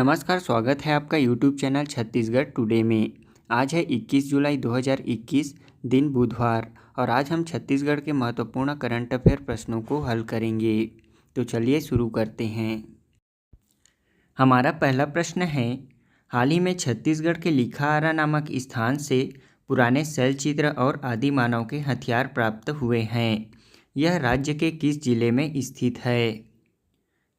नमस्कार, स्वागत है आपका यूट्यूब चैनल छत्तीसगढ़ टुडे में। आज है 21 जुलाई 2021, दिन बुधवार, और आज हम छत्तीसगढ़ के महत्वपूर्ण करंट अफेयर प्रश्नों को हल करेंगे। तो चलिए शुरू करते हैं। हमारा पहला प्रश्न है, हाल ही में छत्तीसगढ़ के लिखाआरा नामक स्थान से पुराने शैलचित्र और आदि मानव के हथियार प्राप्त हुए हैं। यह राज्य के किस जिले में स्थित है?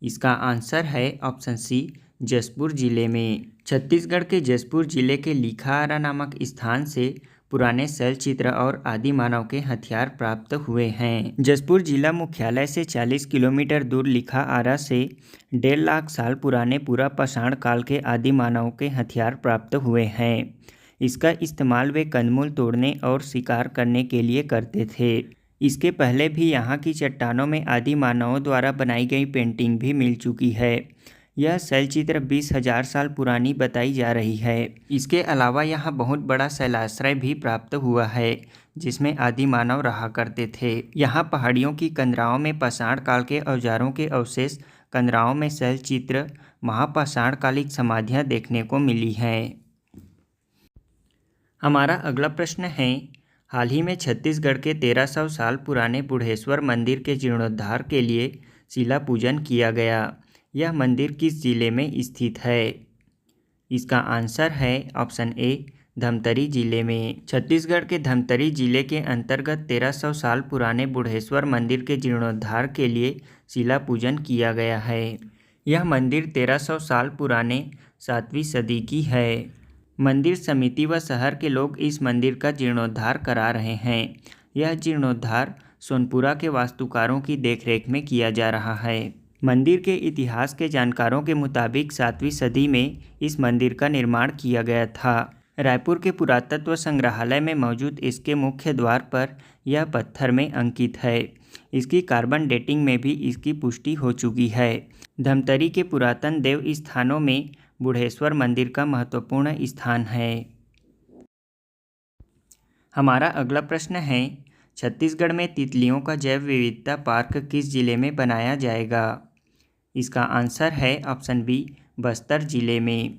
इसका आंसर है ऑप्शन सी, जशपुर जिले में। छत्तीसगढ़ के जशपुर जिले के लिखाआरा नामक स्थान से पुराने शैलचित्र और आदि मानव के हथियार प्राप्त हुए हैं। जशपुर जिला मुख्यालय से 40 किलोमीटर दूर लिखाआरा से 1.5 लाख साल पुराने पूरा पाषाण काल के आदि मानव के हथियार प्राप्त हुए हैं। इसका इस्तेमाल वे कंदमूल तोड़ने और शिकार करने के लिए करते थे। इसके पहले भी यहाँ की चट्टानों में आदि मानवों द्वारा बनाई गई पेंटिंग भी मिल चुकी है। यह शैलचित्र 20,000 साल पुरानी बताई जा रही है। इसके अलावा यहाँ बहुत बड़ा शैलाश्रय भी प्राप्त हुआ है, जिसमें आदि मानव रहा करते थे। यहाँ पहाड़ियों की कंदराओं में पाषाण काल के औजारों के अवशेष, कंदराओं में शैलचित्र, महापाषाणकालिक समाधियाँ देखने को मिली हैं। हमारा अगला प्रश्न है, हाल ही में छत्तीसगढ़ के 1300 साल पुराने बुढ़ेश्वर मंदिर के जीर्णोद्धार के लिए शिला पूजन किया गया। यह मंदिर किस जिले में स्थित है? इसका आंसर है ऑप्शन ए, धमतरी जिले में। छत्तीसगढ़ के धमतरी जिले के अंतर्गत 1300 साल पुराने बुढ़ेश्वर मंदिर के जीर्णोद्धार के लिए शिला पूजन किया गया है। यह मंदिर 1300 साल पुराने 7वीं सदी की है। मंदिर समिति व शहर के लोग इस मंदिर का जीर्णोद्धार करा रहे हैं। यह जीर्णोद्धार सोनपुरा के वास्तुकारों की देखरेख में किया जा रहा है। मंदिर के इतिहास के जानकारों के मुताबिक 7वीं सदी में इस मंदिर का निर्माण किया गया था। रायपुर के पुरातत्व संग्रहालय में मौजूद इसके मुख्य द्वार पर यह पत्थर में अंकित है। इसकी कार्बन डेटिंग में भी इसकी पुष्टि हो चुकी है। धमतरी के पुरातन देव स्थानों में बुढ़ेश्वर मंदिर का महत्वपूर्ण स्थान है। हमारा अगला प्रश्न है, छत्तीसगढ़ में तितलियों का जैव विविधता पार्क किस जिले में बनाया जाएगा? इसका आंसर है ऑप्शन बी, बस्तर जिले में।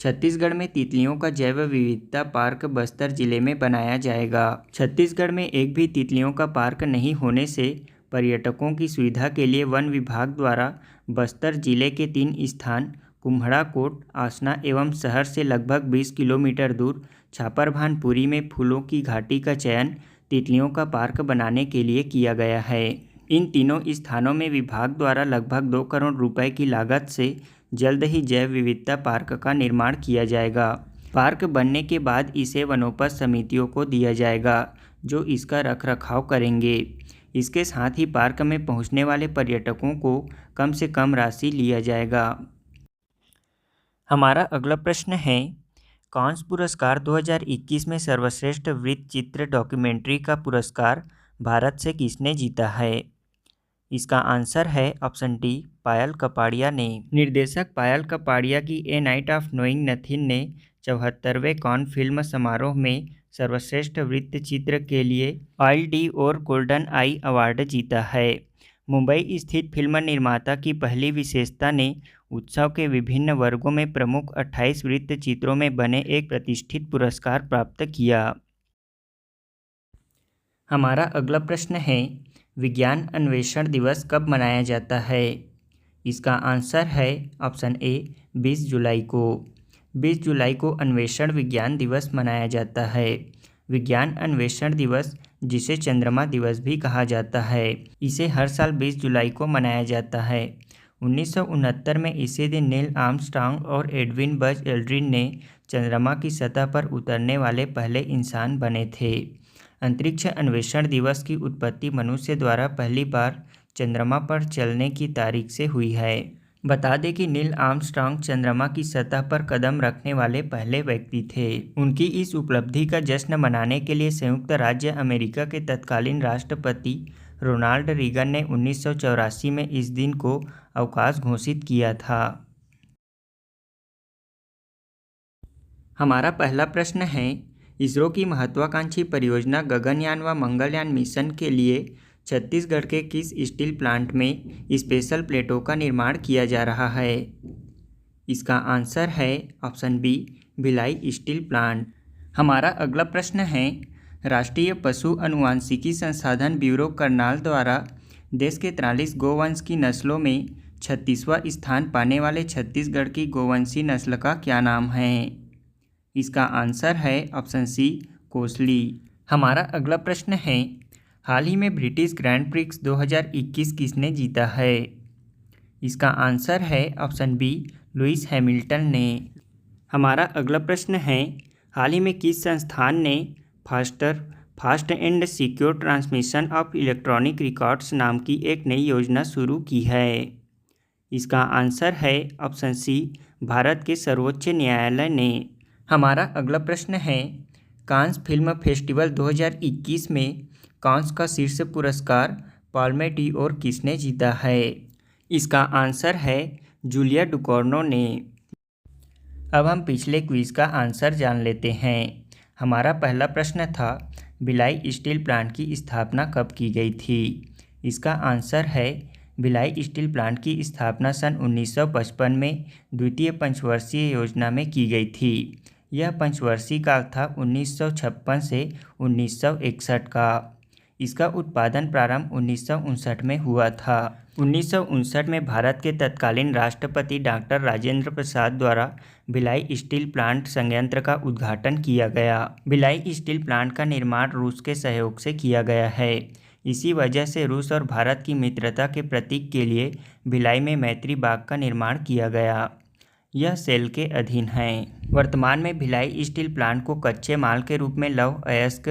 छत्तीसगढ़ में तितलियों का जैव विविधता पार्क बस्तर जिले में बनाया जाएगा। छत्तीसगढ़ में एक भी तितलियों का पार्क नहीं होने से पर्यटकों की सुविधा के लिए वन विभाग द्वारा बस्तर जिले के 3 स्थान कुम्हड़ाकोट, आसना एवं शहर से लगभग 20 किलोमीटर दूर छापरभानपुरी में फूलों की घाटी का चयन तितलियों का पार्क बनाने के लिए किया गया है। इन तीनों स्थानों में विभाग द्वारा लगभग 2 करोड़ रुपए की लागत से जल्द ही जैव विविधता पार्क का निर्माण किया जाएगा। पार्क बनने के बाद इसे वनोपज समितियों को दिया जाएगा, जो इसका रखरखाव करेंगे। इसके साथ ही पार्क में पहुंचने वाले पर्यटकों को कम से कम राशि लिया जाएगा। हमारा अगला प्रश्न है, कांस पुरस्कार 2021 में सर्वश्रेष्ठ वृत्त चित्र डॉक्यूमेंट्री का पुरस्कार भारत से किसने जीता है? इसका आंसर है ऑप्शन डी, पायल कपाड़िया ने। निर्देशक पायल कपाड़िया की ए नाइट ऑफ नोइंग नथिंग ने 74वें कान फिल्म समारोह में सर्वश्रेष्ठ वृत्त चित्र के लिए ऑयल डी और गोल्डन आई अवार्ड जीता है। मुंबई स्थित फिल्म निर्माता की पहली विशेषता ने उत्सव के विभिन्न वर्गों में प्रमुख 28 वृत्त चित्रों में बने एक प्रतिष्ठित पुरस्कार प्राप्त किया। हमारा अगला प्रश्न है, विज्ञान अन्वेषण दिवस कब मनाया जाता है? इसका आंसर है ऑप्शन ए, 20 जुलाई को। 20 जुलाई को अन्वेषण विज्ञान दिवस मनाया जाता है। विज्ञान अन्वेषण दिवस, जिसे चंद्रमा दिवस भी कहा जाता है, इसे हर साल 20 जुलाई को मनाया जाता है। 1969 में इसी दिन नील आर्मस्ट्रांग और एडविन बज एल्ड्रिन ने चंद्रमा की सतह पर उतरने वाले पहले इंसान बने थे। अंतरिक्ष अन्वेषण दिवस की उत्पत्ति मनुष्य द्वारा पहली बार चंद्रमा पर चलने की तारीख से हुई है। बता दें कि नील आर्मस्ट्रांग चंद्रमा की सतह पर कदम रखने वाले पहले व्यक्ति थे। उनकी इस उपलब्धि का जश्न मनाने के लिए संयुक्त राज्य अमेरिका के तत्कालीन राष्ट्रपति रोनाल्ड रीगन ने 1984 में इस दिन को अवकाश घोषित किया था। हमारा पहला प्रश्न है, इसरो की महत्वाकांक्षी परियोजना गगनयान व मंगलयान मिशन के लिए छत्तीसगढ़ के किस स्टील प्लांट में स्पेशल प्लेटों का निर्माण किया जा रहा है? इसका आंसर है option B Bhilai steel plant. हमारा अगला प्रश्न है, राष्ट्रीय पशु अनुवांशिकी संसाधन ब्यूरो करनाल द्वारा देश के 43 गोवंश की नस्लों में 36वां स्थान पाने वाले छत्तीसगढ़ की गोवंशी नस्ल का क्या नाम है? इसका आंसर है ऑप्शन सी कोसली। हमारा अगला प्रश्न है, हाल ही में ब्रिटिश ग्रैंड प्रिक्स 2021 किसने जीता है? इसका आंसर है ऑप्शन बी लुइस हैमिल्टन ने। हमारा अगला प्रश्न है, हाल ही में किस संस्थान ने fast and secure transmission of electronic records नाम की एक नई योजना शुरू की है? इसका आंसर है ऑप्शन सी भारत के सर्वोच्च न्यायालय ने। हमारा अगला प्रश्न है, कांस फिल्म फेस्टिवल 2021 में कांस का शीर्ष पुरस्कार पाल्मे डिओर किसने जीता है? इसका आंसर है जूलिया डुकोर्नो ने। अब हम पिछले क्विज का आंसर जान लेते हैं। हमारा पहला प्रश्न था, भिलाई स्टील प्लांट की स्थापना कब की गई थी? इसका आंसर है भिलाई स्टील प्लांट की स्थापना सन 1955 में द्वितीय पंचवर्षीय योजना में की गई थी। यह पंचवर्षीय काल था 1956 से 1961 का। इसका उत्पादन प्रारंभ 1959 में हुआ था। 1959 में भारत के तत्कालीन राष्ट्रपति डॉक्टर राजेंद्र प्रसाद द्वारा भिलाई स्टील प्लांट संयंत्र का उद्घाटन किया गया। भिलाई स्टील प्लांट का निर्माण रूस के सहयोग से किया गया है। इसी वजह से रूस और भारत की मित्रता के प्रतीक के लिए भिलाई में मैत्री बाग का निर्माण किया गया। यह सेल के अधीन है। वर्तमान में भिलाई स्टील प्लांट को कच्चे माल के रूप में लौह अयस्क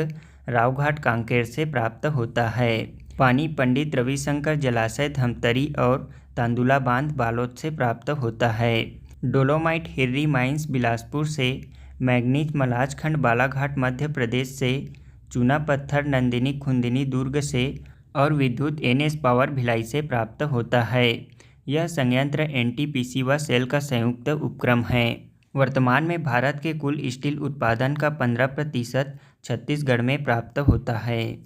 रावघाट कांकेर से प्राप्त होता है। पानी पंडित रविशंकर जलाशय धमतरी और तांदुला बांध बालोद से प्राप्त होता है। डोलोमाइट हिर्री माइंस बिलासपुर से, मैग्नीज मलाजखंड बालाघाट मध्य प्रदेश से, चूना पत्थर नंदिनी खुंदिनी दुर्ग से और विद्युत एनएस पावर भिलाई से प्राप्त होता है। यह संयंत्र एनटीपीसी व सेल का संयुक्त उपक्रम है। वर्तमान में भारत के कुल स्टील उत्पादन का 15% छत्तीसगढ़ में प्राप्त होता है।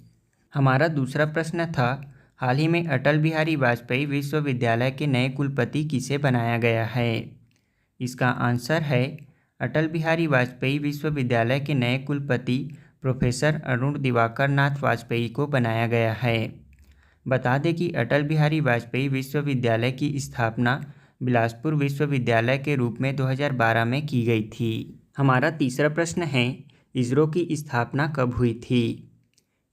हमारा दूसरा प्रश्न था, हाल ही में अटल बिहारी वाजपेयी विश्वविद्यालय के नए कुलपति किसे बनाया गया है? इसका आंसर है अटल बिहारी वाजपेयी विश्वविद्यालय के नए कुलपति प्रोफेसर अरुण दिवाकर नाथ वाजपेयी को बनाया गया है। बता दें कि अटल बिहारी वाजपेयी विश्वविद्यालय की स्थापना बिलासपुर विश्वविद्यालय के रूप में 2012 में की गई थी। हमारा तीसरा प्रश्न है, इसरो की स्थापना कब हुई थी?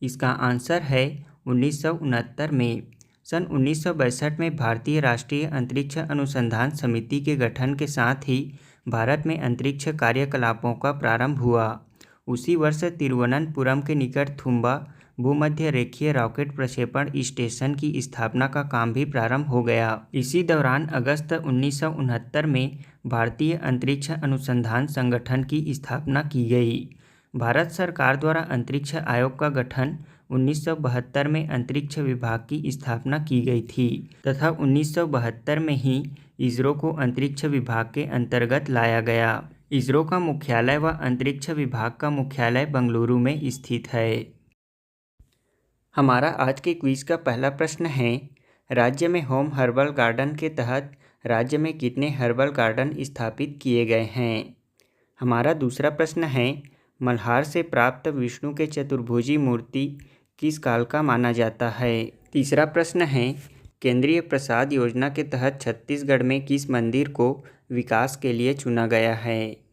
इसका आंसर है 1969 में। सन 1962 में भारतीय राष्ट्रीय अंतरिक्ष अनुसंधान समिति के गठन के साथ ही भारत में अंतरिक्ष कार्यकलापों का प्रारंभ हुआ। उसी वर्ष तिरुवनंतपुरम के निकट थुम्बा भूमध्य रेखीय रॉकेट प्रक्षेपण स्टेशन की स्थापना का काम भी प्रारंभ हो गया। इसी दौरान अगस्त 1969 में भारतीय अंतरिक्ष अनुसंधान संगठन की स्थापना की गई। भारत सरकार द्वारा अंतरिक्ष आयोग का गठन 1972 में अंतरिक्ष विभाग की स्थापना की गई थी तथा 1972 में ही इसरो को अंतरिक्ष विभाग के अंतर्गत लाया गया। इसरो का मुख्यालय व अंतरिक्ष विभाग का मुख्यालय बेंगलुरु में स्थित है। हमारा आज के क्विज का पहला प्रश्न है, राज्य में होम हर्बल गार्डन के तहत राज्य में कितने हर्बल गार्डन स्थापित किए गए हैं? हमारा दूसरा प्रश्न है, मल्हार से प्राप्त विष्णु के चतुर्भुजी मूर्ति किस काल का माना जाता है? तीसरा प्रश्न है, केंद्रीय प्रसाद योजना के तहत छत्तीसगढ़ में किस मंदिर को विकास के लिए चुना गया है?